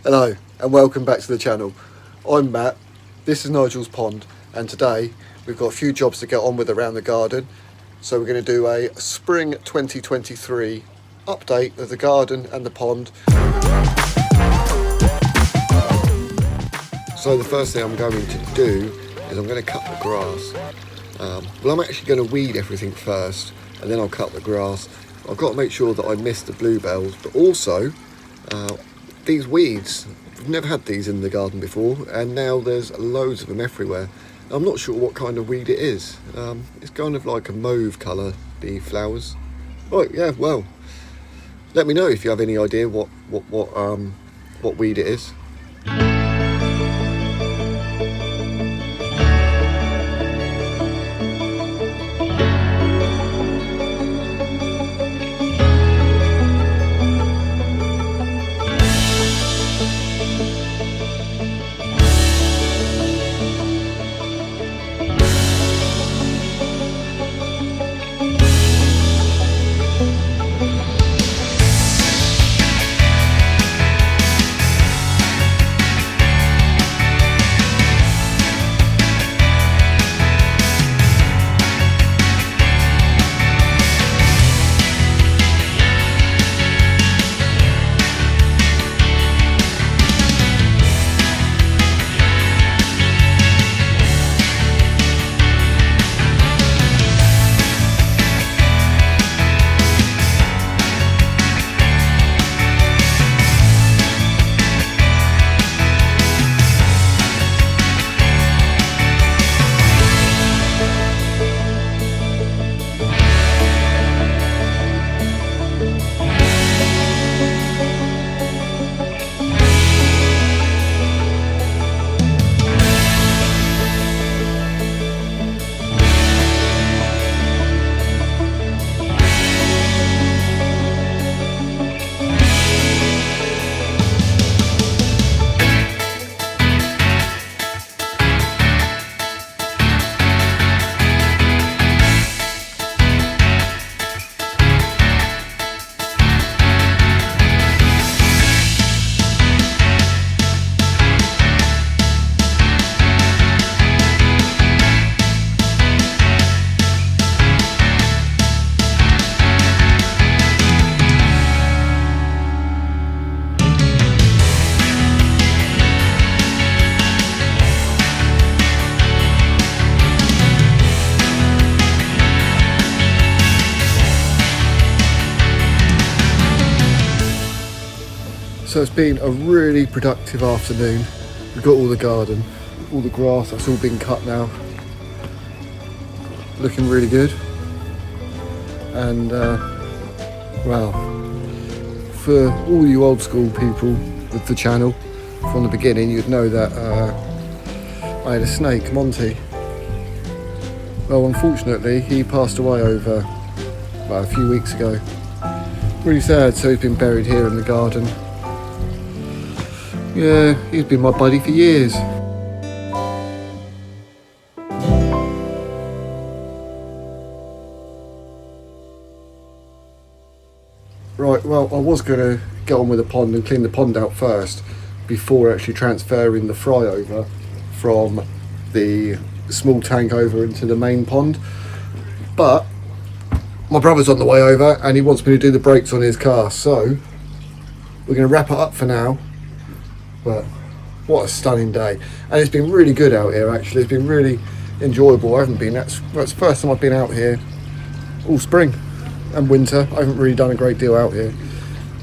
Hello and welcome back to the channel. I'm Matt, this is Nigel's pond, and today we've got a few jobs to get on with around the garden. So we're going to do a spring 2023 update of the garden and the pond. So the first thing I'm going to do is I'm going to cut the grass. Well, I'm actually going to weed everything first and then I'll cut the grass. I've got to make sure that I miss the bluebells, but also these weeds, I've never had these in the garden before, and now there's loads of them everywhere. I'm not sure what kind of weed it is. It's kind of like a mauve colour, the flowers. Right, yeah, well, let me know if you have any idea what weed it is. So it's been a really productive afternoon. We've got all the garden, all the grass, that's all been cut now. Looking really good. And well, for all you old school people with the channel from the beginning, you'd know that I had a snake, Monty. Well, unfortunately, he passed away over a few weeks ago. Really sad, so he's been buried here in the garden. Yeah, he's been my buddy for years. Right, well, I was going to get on with the pond and clean the pond out first before actually transferring the fry over from the small tank over into the main pond. But my brother's on the way over and he wants me to do the brakes on his car, so we're going to wrap it up for now. But what a stunning day, and it's been really good out here. Actually, it's been really enjoyable. I haven't been, that's the first time I've been out here all spring and winter. I haven't really done a great deal out here,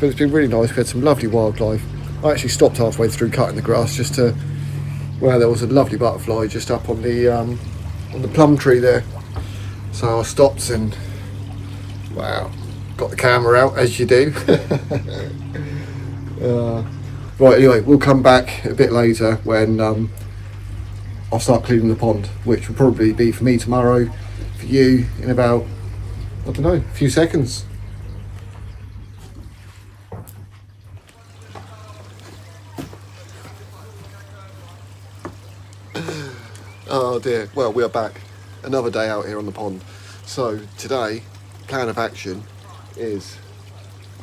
but it's been really nice. We had some lovely wildlife. I actually stopped halfway through cutting the grass just to, well, there was a lovely butterfly just up on the plum tree there, so I stopped and wow, got the camera out as you do. Right, anyway, we'll come back a bit later when I'll start cleaning the pond, which will probably be for me tomorrow, for you in about, I don't know, a few seconds. Oh dear, well, we are back. Another day out here on the pond. So today, plan of action is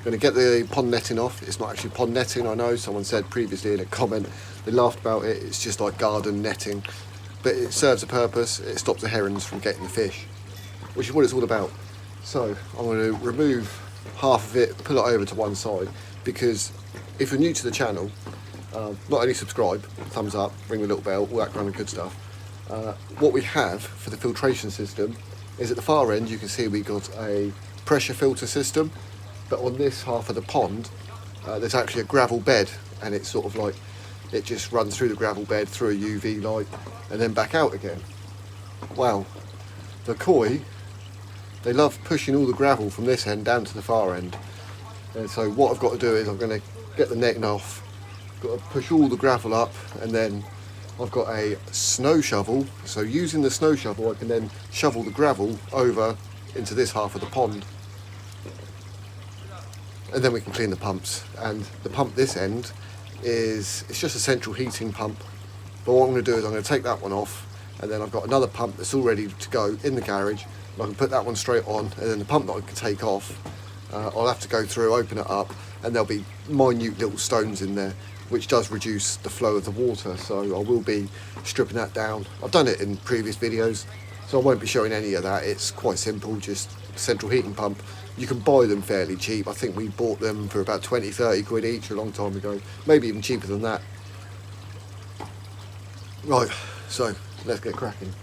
I'm going to get the pond netting off. It's not actually pond netting, I know. Someone said previously in a comment, they laughed about it. It's just like garden netting. But it serves a purpose. It stops the herons from getting the fish, which is what it's all about. So I'm going to remove half of it, pull it over to one side, because if you're new to the channel, not only subscribe, thumbs up, ring the little bell, all that kind of good stuff. What we have for the filtration system is at the far end, you can see we got a pressure filter system. But on this half of the pond, there's actually a gravel bed, and it's sort of like, it just runs through the gravel bed, through a UV light, and then back out again. Wow, the koi, they love pushing all the gravel from this end down to the far end. And so what I've got to do is I'm going to get the netting off, got to push all the gravel up, and then I've got a snow shovel. So using the snow shovel, I can then shovel the gravel over into this half of the pond. And then we can clean the pumps. And the pump this end it's just a central heating pump. But what I'm going to do is I'm going to take that one off, and then I've got another pump that's all ready to go in the garage. And I can put that one straight on, and then the pump that I can take off, I'll have to go through, open it up, and there'll be minute little stones in there, which does reduce the flow of the water. So I will be stripping that down. I've done it in previous videos, so I won't be showing any of that. It's quite simple, just central heating pump. You can buy them fairly cheap. I think we bought them for about 20-30 quid each a long time ago, maybe even cheaper than that. Right, so let's get cracking.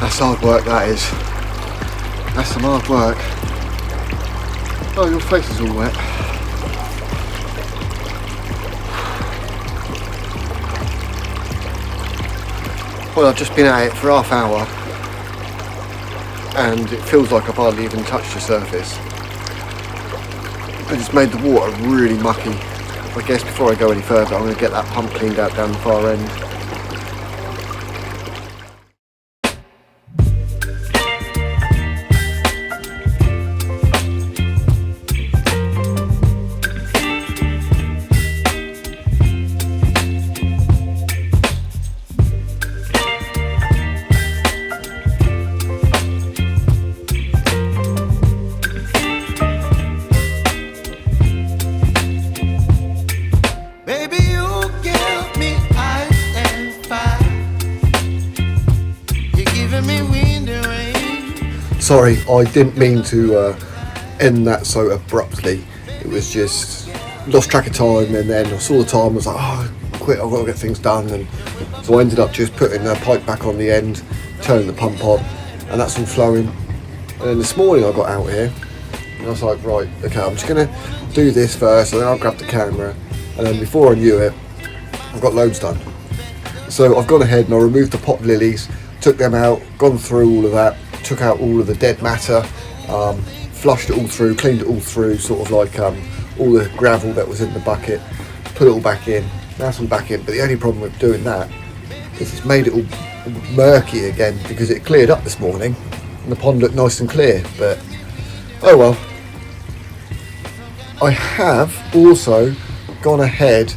That's hard work, that is. That's some hard work. Oh, your face is all wet. Well, I've just been at it for half hour, and it feels like I've hardly even touched the surface. I just made the water really mucky. I guess before I go any further, I'm going to get that pump cleaned out down the far end. Sorry, I didn't mean to end that so abruptly. It was just lost track of time, and then I saw the time. I was like, oh, quick! I've got to get things done, and so I ended up just putting the pipe back on the end, turning the pump on, and that's all flowing. And then this morning I got out here, And I was like, right, okay, I'm just going to do this first, and then I'll grab the camera. And then before I knew it, I've got loads done. So I've gone ahead and I removed the pot lilies, took them out, gone through all of that, took out all of the dead matter, flushed it all through, cleaned it all through, sort of like all the gravel that was in the bucket, put it all back in. That's all back in, but the only problem with doing that is it's made it all murky again because it cleared up this morning and the pond looked nice and clear, but oh well. I have also gone ahead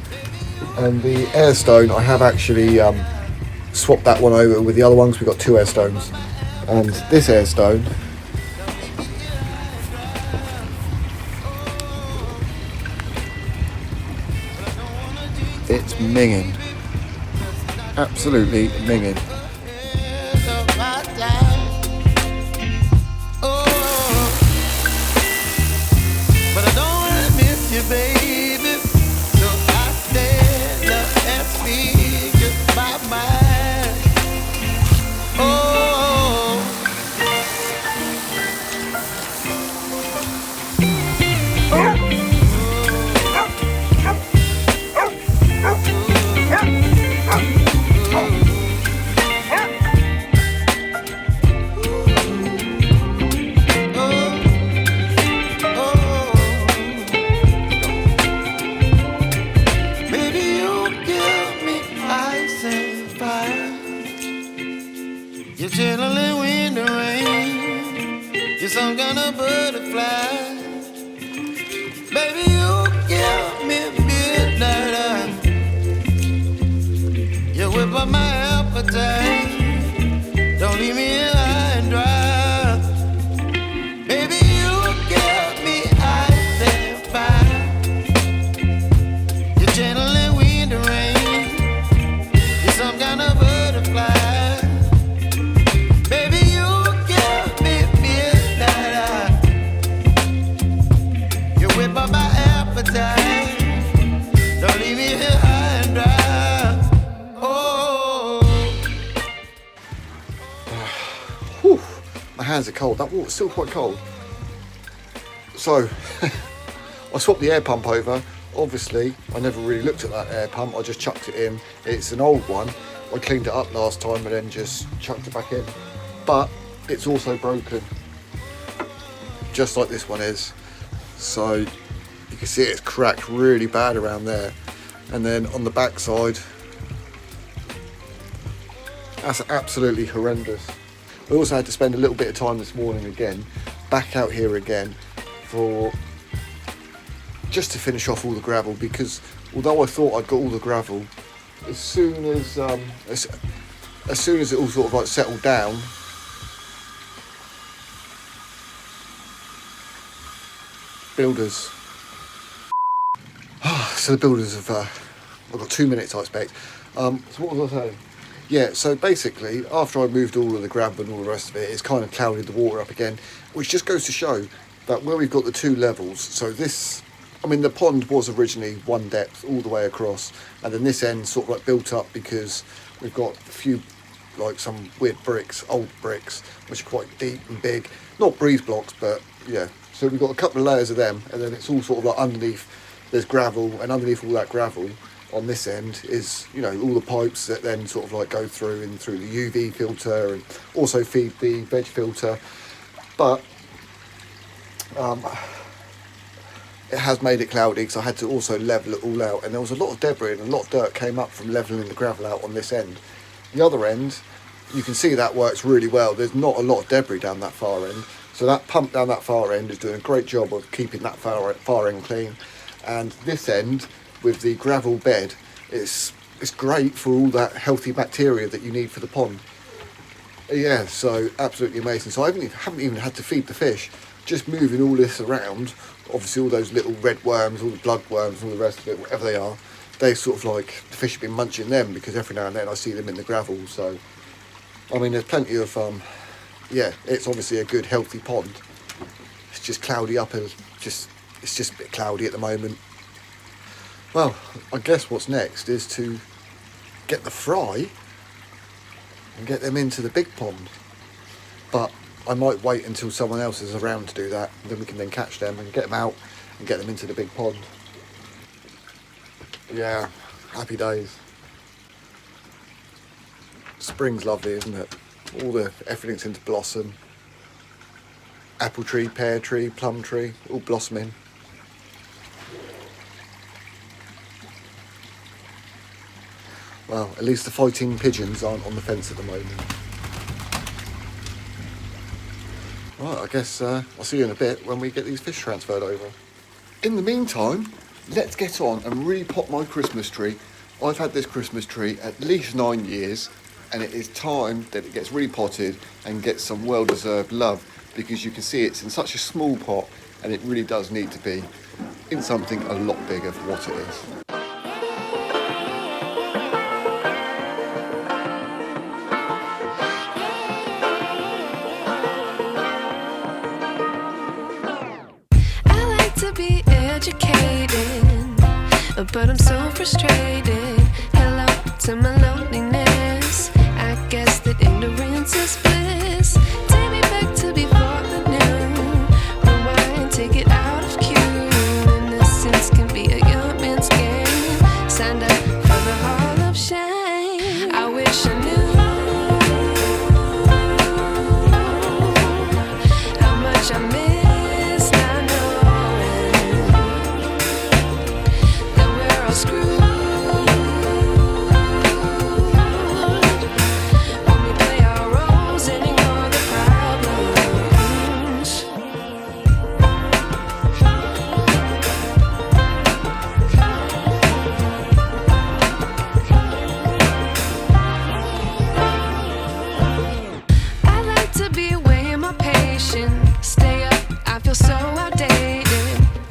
and the air stone, I have actually swapped that one over with the other ones. We've got 2 air stones, and this air stone it's minging, absolutely minging. You're chilling when the rain. You're some kind of butterfly. Baby, you give me midnight. You whip up my appetite. Don't leave me here high and dry. Baby, you give me ice and fire. You're channeling wind and rain. You're some kind of butterfly. Don't leave me here high and dry. Oh. Whew, my hands are cold. That water's still quite cold. So I swapped the air pump over. Obviously, I never really looked at that air pump. I just chucked it in. It's an old one. I cleaned it up last time and then just chucked it back in. But it's also broken, just like this one is. So you can see it's cracked really bad around there, and then on the back side that's absolutely horrendous. I also had to spend a little bit of time this morning again back out here again for just to finish off all the gravel, because although I thought I'd got all the gravel, as soon as it all sort of like settled down, builders. So the builders have, I've got 2 minutes I expect. So what was I saying? Yeah, so basically, after I moved all of the gravel and all the rest of it, it's kind of clouded the water up again, which just goes to show that where we've got the 2 levels, so this, I mean, the pond was originally one depth all the way across, and then this end sort of like built up because we've got a few, like some weird bricks, old bricks, which are quite deep and big. Not breeze blocks, but yeah. So we've got a couple of layers of them, and then it's all sort of like underneath, there's gravel, and underneath all that gravel on this end is, you know, all the pipes that then sort of like go through and through the UV filter and also feed the veg filter. But it has made it cloudy, because I had to also level it all out, and there was a lot of debris and a lot of dirt came up from levelling the gravel out on this end. The other end, you can see that works really well. There's not a lot of debris down that far end, so that pump down that far end is doing a great job of keeping that far end clean. And this end with the gravel bed, it's great for all that healthy bacteria that you need for the pond. Yeah, so absolutely amazing. So I haven't even had to feed the fish. Just moving all this around, obviously all those little red worms, all the blood worms, all the rest of it, whatever they are, they sort of like, the fish have been munching them, because every now and then I see them in the gravel. So I mean, there's plenty of yeah, it's obviously a good healthy pond. It's just cloudy up, and it's just a bit cloudy at the moment. Well, I guess what's next is to get the fry and get them into the big pond. But I might wait until someone else is around to do that, and then we can then catch them and get them out and get them into the big pond. Yeah, happy days. Spring's lovely, isn't it? Everything's into blossom. Apple tree, pear tree, plum tree, all blossoming. Well, at least the fighting pigeons aren't on the fence at the moment. Right, I guess I'll see you in a bit when we get these fish transferred over. In the meantime, let's get on and repot my Christmas tree. I've had this Christmas tree at least 9 years, and it is time that it gets repotted and gets some well-deserved love, because you can see it's in such a small pot and it really does need to be in something a lot bigger for what it is. I like to be educated, but I'm so frustrated. Hello to my loneliness. I guess that ignorance is bliss. Take me back to before I knew. Rewind, take it out of cue. Innocence can be a young man's game. Signed up for the hall of shame. I wish I knew how much I miss not knowing that we're all screwed. Stay up, I feel so outdated.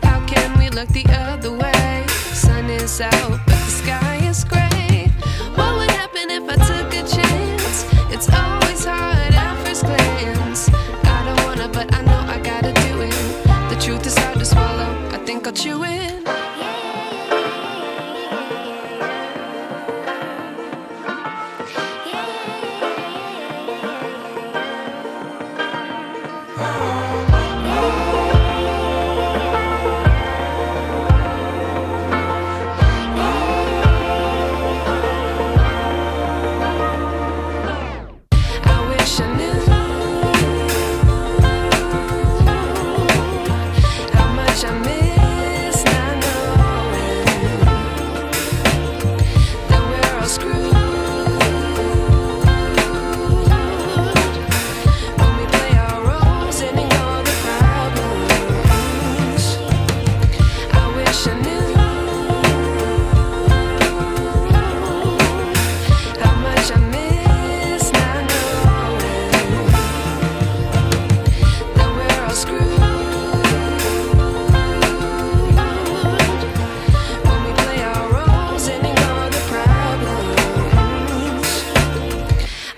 How can we look the other way? Sun is out, but the sky is gray. What would happen if I took a chance? It's always hard at first glance. I don't wanna, but I know I gotta do it. The truth is hard to swallow, I think I'll chew it.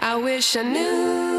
I wish I knew